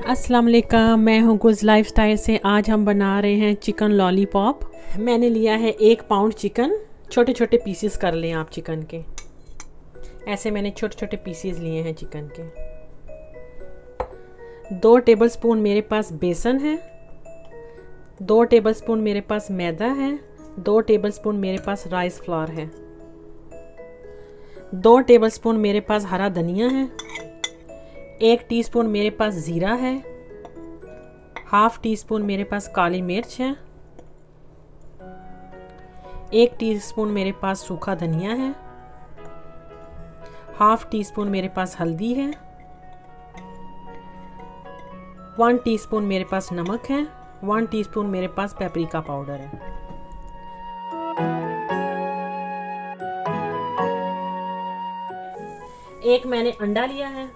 अस्सलाम वालेकुम, मैं हूँ गुज लाइफस्टाइल से। आज हम बना रहे हैं चिकन लॉलीपॉप। मैंने लिया है 1 पाउंड चिकन। छोटे छोटे पीसेस कर लें आप चिकन के। ऐसे मैंने छोटे छोटे पीसेस लिए हैं चिकन के। 2 टेबलस्पून मेरे पास बेसन है, 2 टेबलस्पून मेरे पास मैदा है, 2 टेबलस्पून मेरे पास राइस फ्लावर है, 2 टेबलस्पून मेरे पास हरा धनिया है, 1 टीस्पून मेरे पास ज़ीरा है, हाफ टी स्पून मेरे पास काली मिर्च है, 1 टीस्पून मेरे पास सूखा धनिया है, हाफ टी स्पून मेरे पास हल्दी है, 1 टीस्पून मेरे पास नमक है, 1 टीस्पून मेरे पास पेपरिका पाउडर है। एक मैंने अंडा लिया है,